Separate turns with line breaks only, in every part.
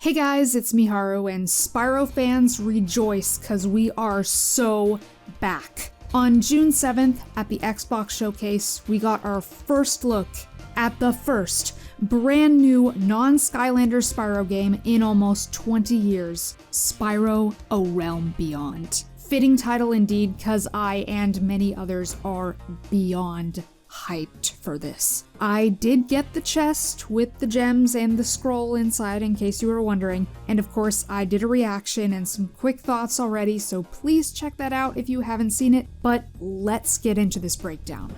Hey guys, it's Miharu, and Spyro fans rejoice cause we are so back. On June 7th at the Xbox Showcase, we got our first look at the first brand new non-Skylanders Spyro game in almost 20 years, Spyro: A Realm Beyond. Fitting title indeed, cause I and many others are beyond hyped for this. I did get the chest with the gems and the scroll inside in case you were wondering, and of course I did a reaction and some quick thoughts already, so please check that out if you haven't seen it, but let's get into this breakdown.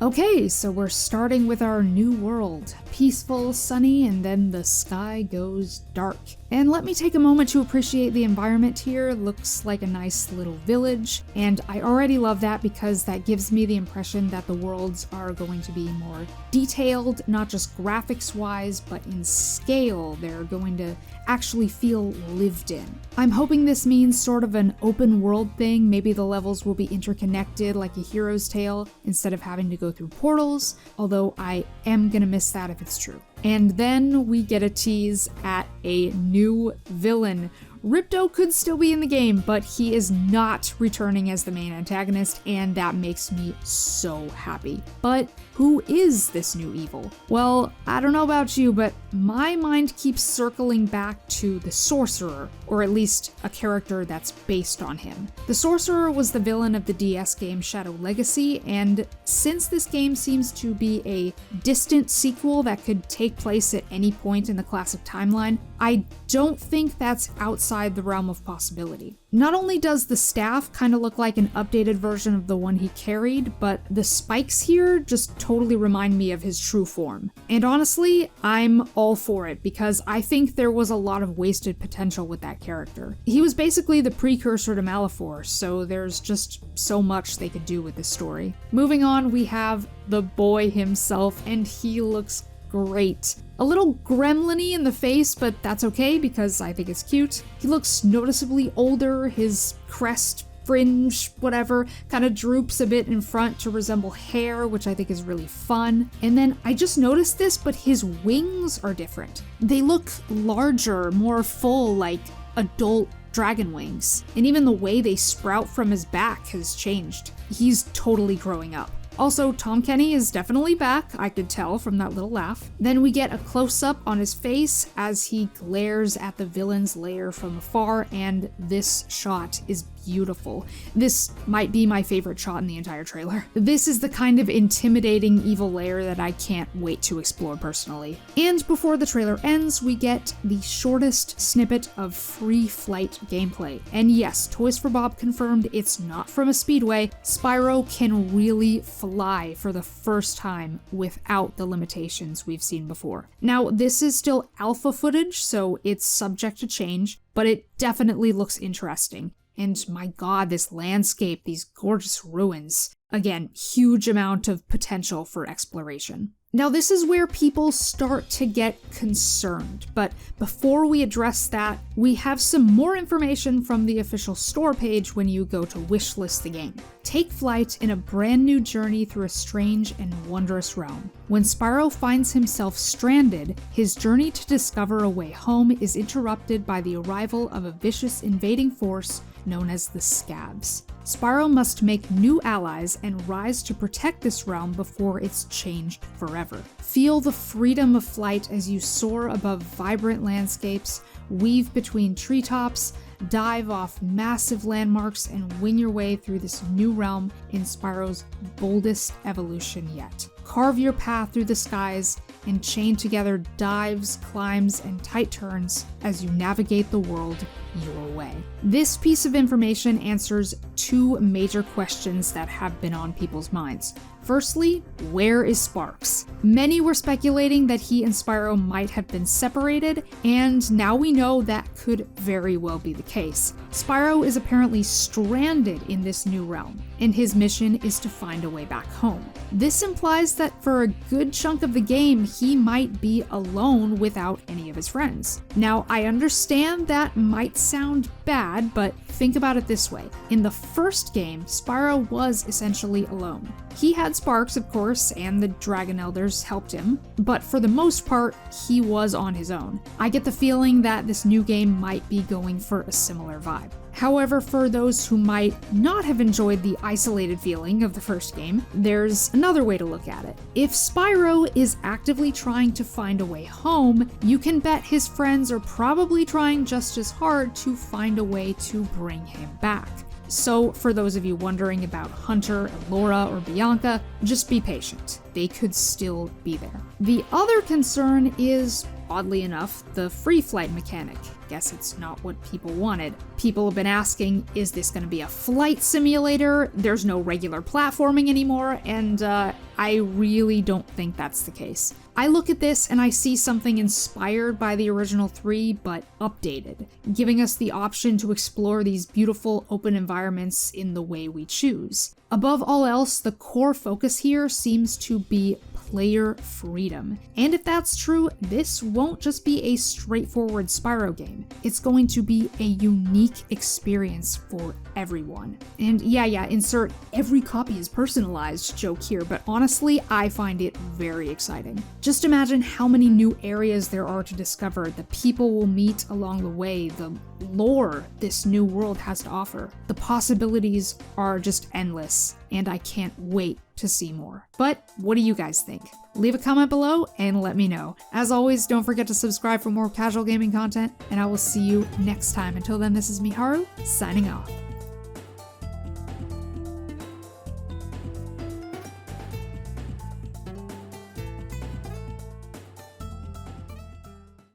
Okay, so we're starting with our new world. Peaceful, sunny, and then the sky goes dark. And let me take a moment to appreciate the environment here. Looks like a nice little village, and I already love that because that gives me the impression that the worlds are going to be more detailed, not just graphics-wise, but in scale. They're going to actually feel lived in. I'm hoping this means sort of an open world thing. Maybe the levels will be interconnected like a Hero's Tale instead of having to go through portals, although I am gonna miss that if it's true. And then we get a tease at a new villain. Ripto could still be in the game, but he is not returning as the main antagonist, and that makes me so happy. But who is this new evil? Well, I don't know about you, but my mind keeps circling back to the Sorcerer, or at least a character that's based on him. The Sorcerer was the villain of the DS game Shadow Legacy, and since this game seems to be a distant sequel that could take place at any point in the classic timeline, I don't think that's outside the realm of possibility. Not only does the staff kind of look like an updated version of the one he carried, but the spikes here just totally remind me of his true form. And honestly, I'm all for it because I think there was a lot of wasted potential with that character. He was basically the precursor to Malefor, so there's just so much they could do with this story. Moving on, we have the boy himself, and he looks great. A little gremlin-y in the face, but that's okay because I think it's cute. He looks noticeably older, his crest, fringe, whatever, kind of droops a bit in front to resemble hair, which I think is really fun. And then I just noticed this, but his wings are different. They look larger, more full, like adult dragon wings. And even the way they sprout from his back has changed. He's totally growing up. Also, Tom Kenny is definitely back, I could tell from that little laugh. Then we get a close-up on his face as he glares at the villain's lair from afar, and this shot is beautiful. This might be my favorite shot in the entire trailer. This is the kind of intimidating evil lair that I can't wait to explore personally. And before the trailer ends, we get the shortest snippet of free flight gameplay. And yes, Toys for Bob confirmed it's not from a speedway. Spyro can really fly for the first time without the limitations we've seen before. Now, this is still alpha footage, so it's subject to change, but it definitely looks interesting. And my god, this landscape, these gorgeous ruins. Again, huge amount of potential for exploration. Now this is where people start to get concerned, but before we address that, we have some more information from the official store page when you go to wishlist the game. Take flight in a brand new journey through a strange and wondrous realm. When Spyro finds himself stranded, his journey to discover a way home is interrupted by the arrival of a vicious invading force known as the Scabs. Spyro must make new allies and rise to protect this realm before it's changed forever. Feel the freedom of flight as you soar above vibrant landscapes, weave between treetops, dive off massive landmarks, and wing your way through this new realm in Spyro's boldest evolution yet. Carve your path through the skies and chain together dives, climbs, and tight turns as you navigate the world your way. This piece of information answers two major questions that have been on people's minds. Firstly, where is Sparks? Many were speculating that he and Spyro might have been separated, and now we know that could very well be the case. Spyro is apparently stranded in this new realm, and his mission is to find a way back home. This implies that for a good chunk of the game, he might be alone without any of his friends. Now, I understand that might sound bad, but think about it this way. In the first game, Spyro was essentially alone. He had Sparks, of course, and the Dragon Elders helped him, but for the most part, he was on his own. I get the feeling that this new game might be going for a similar vibe. However, for those who might not have enjoyed the isolated feeling of the first game, there's another way to look at it. If Spyro is actively trying to find a way home, you can bet his friends are probably trying just as hard to find a way to bring him back. So, for those of you wondering about Hunter, Elora, or Bianca, just be patient. They could still be there. The other concern is, oddly enough, the free flight mechanic. Guess it's not what people wanted. People have been asking, is this going to be a flight simulator? There's no regular platforming anymore, and I really don't think that's the case. I look at this and I see something inspired by the original 3, but updated, giving us the option to explore these beautiful open environments in the way we choose. Above all else, the core focus here seems to be player freedom. And if that's true, this won't just be a straightforward Spyro game. It's going to be a unique experience for everyone. And yeah, insert every copy is personalized joke here, but honestly, I find it very exciting. Just imagine how many new areas there are to discover, the people we'll meet along the way, the lore this new world has to offer. The possibilities are just endless, and I can't wait to see more. But what do you guys think? Leave a comment below and let me know. As always, don't forget to subscribe for more casual gaming content, and I will see you next time. Until then, this is Miharu, signing off.